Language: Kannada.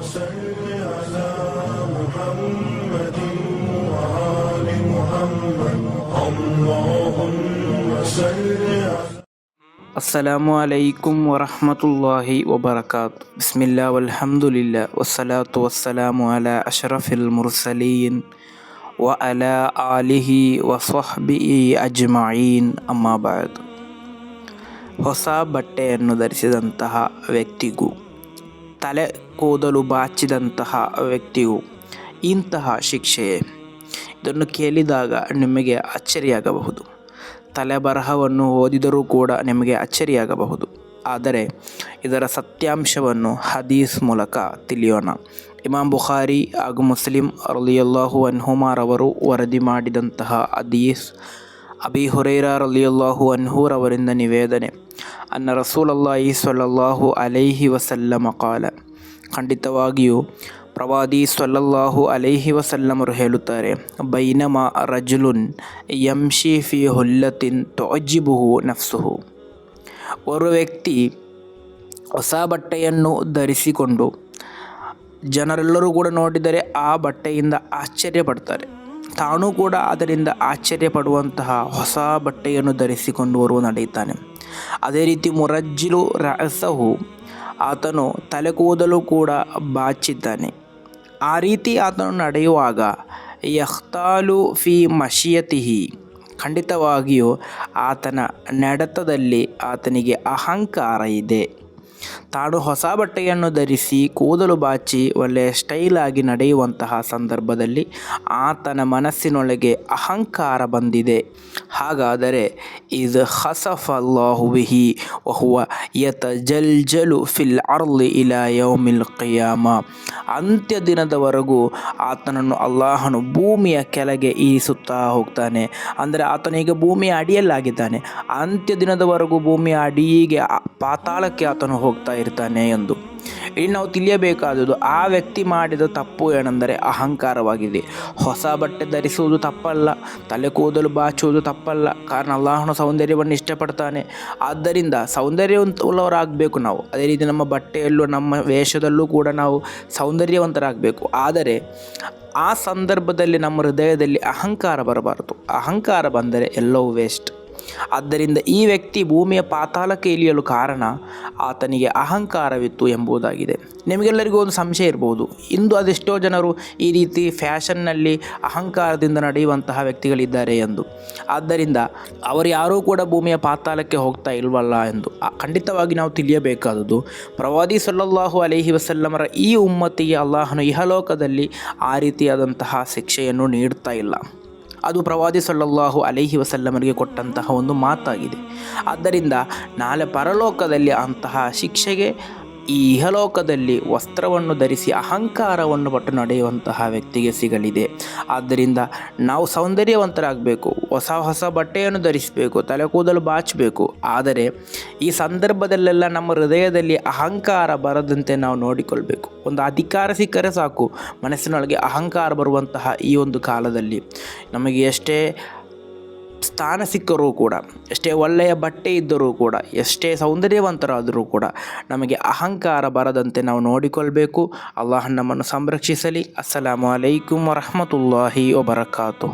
صل على محمد وآل محمد اللهم صل على ಅಸ್ಸಲಾಮು ಅಲೈಕುಂ ವರಹಮತುಲ್ಲಾಹಿ ವಬರಕಾತು. ಬಿಸ್ಮಿಲ್ಲಾ ವಲ್ಹಮ್ದುಲಿಲ್ಲಾ ವಸ್ಸಲಾತು ವಸ್ಸಲಾಮು ಅಲಾ ಅಶ್ರಫಿಲ್ ಮುರ್ಸಲೀನ್ ವ ಅಲಾ ಆಲಿಹಿ ವಸ್ವಹ್ಬಿಹಿ ಅಜ್ಮഈನ್. ಅಮ್ಮಾ ಬಾದ್. ಹೊಸ ಬಟ್ಟೆಯನ್ನು ಧರಿಸಿದಂತಹ ವ್ಯಕ್ತಿಗೂ ತಲೆ ಕೂದಲು ಬಾಚಿದಂತಹ ವ್ಯಕ್ತಿಗೂ ಇಂತಹ ಶಿಕ್ಷೆಯೇ? ಇದನ್ನು ಕೇಳಿದಾಗ ನಿಮಗೆ ಅಚ್ಚರಿಯಾಗಬಹುದು. ತಲೆಬರಹವನ್ನು ಓದಿದರೂ ಕೂಡ ನಿಮಗೆ ಅಚ್ಚರಿಯಾಗಬಹುದು. ಆದರೆ ಇದರ ಸತ್ಯಾಂಶವನ್ನು ಹದೀಸ್ ಮೂಲಕ ತಿಳಿಯೋಣ. ಇಮಾಮ್ ಬುಖಾರಿ ಹಾಗೂ ಮುಸ್ಲಿಂ ರಲಿಯಲ್ಲಾಹು ಅನ್ಹುಮಾರವರು ವರದಿ ಮಾಡಿದಂತಹ ಹದೀಸ್, ಅಬಿ ಹುರೈರಾ ರಲಿಯಲ್ಲಾಹು ಅನ್ಹುರವರಿಂದ ನಿವೇದನೆ. ಅನ್ನ ರಸೂಲಲ್ಲಾಹಿ ಸ್ವಲ್ಲಲ್ಲಾಹು ಅಲೈಹಿ ವಸಲ್ಲಮ ಕಾಲ, ಖಂಡಿತವಾಗಿಯೂ ಪ್ರವಾದಿ ಸ್ವಲ್ಲಲ್ಲಾಹು ಅಲೈಹಿ ವಸಲ್ಲಮರು ಹೇಳುತ್ತಾರೆ, ಬೈನಮಾ ರಜುಲುನ್ ಯಂಶಿ ಫಿ ಹುಲ್ಲತಿನ್ ತುಅಜ್ಜಿಬುಹು ನಫ್ಸುಹು. ಓರ್ವ ವ್ಯಕ್ತಿ ಹೊಸ ಬಟ್ಟೆಯನ್ನು ಧರಿಸಿಕೊಂಡು ಜನರೆಲ್ಲರೂ ಕೂಡ ನೋಡಿದರೆ ಆ ಬಟ್ಟೆಯಿಂದ ಆಶ್ಚರ್ಯಪಡ್ತಾರೆ. ತಾನೂ ಕೂಡ ಅದರಿಂದ ಆಶ್ಚರ್ಯಪಡುವಂತಹ ಹೊಸ ಬಟ್ಟೆಯನ್ನು ಧರಿಸಿಕೊಂಡು ಓರ್ವ ನಡೆಯುತ್ತಾನೆ. ಅದೇ ರೀತಿ ಮುರಜ್ಜಿಲು ರಅಸಹು, ಆತನು ತಲೆ ಕೂದಲು ಕೂಡ ಬಾಚಿದ್ದಾನೆ. ಆ ರೀತಿ ಆತನು ನಡೆಯುವಾಗ ಯಖ್ತಾಲು ಫಿ ಮಶಿಯತಿಹಿ, ಖಂಡಿತವಾಗಿಯೂ ಆತನ ನಡೆತದಲ್ಲಿ ಆತನಿಗೆ ಅಹಂಕಾರ ಇದೆ. ತಾನು ಹೊಸ ಬಟ್ಟೆಯನ್ನು ಧರಿಸಿ ಕೂದಲು ಬಾಚಿ ಒಳ್ಳೆಯ ಸ್ಟೈಲಾಗಿ ನಡೆಯುವಂತಹ ಸಂದರ್ಭದಲ್ಲಿ ಆತನ ಮನಸ್ಸಿನೊಳಗೆ ಅಹಂಕಾರ ಬಂದಿದೆ. ಹಾಗಾದರೆ ಇದು ಖಸಫಲ್ಲಾಹು ಬಿಹಿ ವಹುವ ಯತಜಲ್ಜಲು ಫಿಲ್ ಅರ್ಲಿ ಇಲಾ ಯೌಮಿಲ್ ಕಿಯಾಮ. ಅಂತ್ಯ ದಿನದವರೆಗೂ ಆತನನ್ನು ಅಲ್ಲಾಹನು ಭೂಮಿಯ ಕೆಳಗೆ ಇರಿಸುತ್ತಾ ಹೋಗ್ತಾನೆ. ಅಂದರೆ ಆತನಿಗೆ ಭೂಮಿಯ ಅಡಿಯಲ್ಲಾಗಿದ್ದಾನೆ. ಅಂತ್ಯ ದಿನದವರೆಗೂ ಭೂಮಿಯ ಅಡಿಗೆ ಪಾತಾಳಕ್ಕೆ ಆತನು ಹೋಗ್ತಾ ಇರ್ತಾನೆ ಎಂದು. ಇನ್ನು ನಾವು ತಿಳಿಯಬೇಕಾದುದು, ಆ ವ್ಯಕ್ತಿ ಮಾಡಿದ ತಪ್ಪು ಏನೆಂದರೆ ಅಹಂಕಾರವಾಗಿದೆ. ಹೊಸ ಬಟ್ಟೆ ಧರಿಸುವುದು ತಪ್ಪಲ್ಲ, ತಲೆ ಕೂದಲು ಬಾಚುವುದು ತಪ್ಪಲ್ಲ. ಕಾರಣ ಅಲ್ಲಾಹನು ಸೌಂದರ್ಯವನ್ನು ಇಷ್ಟಪಡ್ತಾನೆ. ಆದ್ದರಿಂದ ಸೌಂದರ್ಯವಂತರಾಗಬೇಕು ನಾವು. ಅದೇ ರೀತಿ ನಮ್ಮ ಬಟ್ಟೆಯಲ್ಲೂ ನಮ್ಮ ವೇಷದಲ್ಲೂ ಕೂಡ ನಾವು ಸೌಂದರ್ಯವಂತರಾಗಬೇಕು. ಆದರೆ ಆ ಸಂದರ್ಭದಲ್ಲಿ ನಮ್ಮ ಹೃದಯದಲ್ಲಿ ಅಹಂಕಾರ ಬರಬಾರದು. ಅಹಂಕಾರ ಬಂದರೆ ಎಲ್ಲವೂ ವೇಸ್ಟ್. ಆದ್ದರಿಂದ ಈ ವ್ಯಕ್ತಿ ಭೂಮಿಯ ಪಾತಾಳಕ್ಕೆ ಇಳಿಯಲು ಕಾರಣ ಆತನಿಗೆ ಅಹಂಕಾರವಿತ್ತು ಎಂಬುದಾಗಿದೆ. ನಿಮಗೆಲ್ಲರಿಗೂ ಒಂದು ಸಂಶಯ ಇರ್ಬೋದು, ಇಂದು ಅದೆಷ್ಟೋ ಜನರು ಈ ರೀತಿ ಫ್ಯಾಷನ್ನಲ್ಲಿ ಅಹಂಕಾರದಿಂದ ನಡೆಯುವಂತಹ ವ್ಯಕ್ತಿಗಳಿದ್ದಾರೆ ಎಂದು. ಆದ್ದರಿಂದ ಅವರು ಯಾರೂ ಕೂಡ ಭೂಮಿಯ ಪಾತಾಳಕ್ಕೆ ಹೋಗ್ತಾ ಇಲ್ವಲ್ಲ ಎಂದು ಖಂಡಿತವಾಗಿ ನಾವು ತಿಳಿಯಬೇಕಾದುದು, ಪ್ರವಾದಿ ಸಲ್ಲಲ್ಲಾಹು ಅಲೈಹಿ ವಸಲ್ಲಮರ ಈ ಉಮ್ಮತ್ತಿಗೆ ಅಲ್ಲಾಹನು ಇಹಲೋಕದಲ್ಲಿ ಆ ರೀತಿಯಾದಂತಹ ಶಿಕ್ಷೆಯನ್ನು ನೀಡ್ತಾ ಇಲ್ಲ. ಅದು ಪ್ರವಾದಿ ಸಲ್ಲಲ್ಲಾಹು ಅಲೈಹಿ ವಸಲ್ಲಮರಿಗೆ ಕೊಟ್ಟಂತಹ ಒಂದು ಮಾತಾಗಿದೆ. ಆದ್ದರಿಂದ ನಾಳೆ ಪರಲೋಕದಲ್ಲಿ ಅಂತಹ ಶಿಕ್ಷೆಗೆ ಈ ಇಹಲೋಕದಲ್ಲಿ ವಸ್ತ್ರವನ್ನು ಧರಿಸಿ ಅಹಂಕಾರವನ್ನು ಪಟ್ಟು ನಡೆಯುವಂತಹ ವ್ಯಕ್ತಿಗೆ ಸಿಗಲಿದೆ. ಆದ್ದರಿಂದ ನಾವು ಸೌಂದರ್ಯವಂತರಾಗಬೇಕು, ಹೊಸ ಬಟ್ಟೆಯನ್ನು ಧರಿಸಬೇಕು, ತಲೆ ಕೂದಲು ಬಾಚಬೇಕು. ಆದರೆ ಈ ಸಂದರ್ಭದಲ್ಲೆಲ್ಲ ನಮ್ಮ ಹೃದಯದಲ್ಲಿ ಅಹಂಕಾರ ಬರದಂತೆ ನಾವು ನೋಡಿಕೊಳ್ಬೇಕು. ಒಂದು ಅಧಿಕಾರ ಸಿಕ್ಕರೆ ಸಾಕು, ಮನಸ್ಸಿನೊಳಗೆ ಅಹಂಕಾರ ಬರುವಂತಹ ಈ ಒಂದು ಕಾಲದಲ್ಲಿ ನಮಗೆ ಎಷ್ಟೇ ಸ್ಥಾನ ಸಿಕ್ಕರೂ ಕೂಡ, ಎಷ್ಟೇ ಒಳ್ಳೆಯ ಬಟ್ಟೆ ಇದ್ದರೂ ಕೂಡ, ಎಷ್ಟೇ ಸೌಂದರ್ಯವಂತರಾದರೂ ಕೂಡ ನಮಗೆ ಅಹಂಕಾರ ಬರದಂತೆ ನಾವು ನೋಡಿಕೊಳ್ಬೇಕು. ಅಲ್ಲಾಹ್ ನಮ್ಮನ್ನು ಸಂರಕ್ಷಿಸಲಿ. ಅಸ್ಸಲಾಮು ಅಲೈಕುಂ ವರಹಮತುಲ್ಲಾಹಿ ವಬರಕಾತು.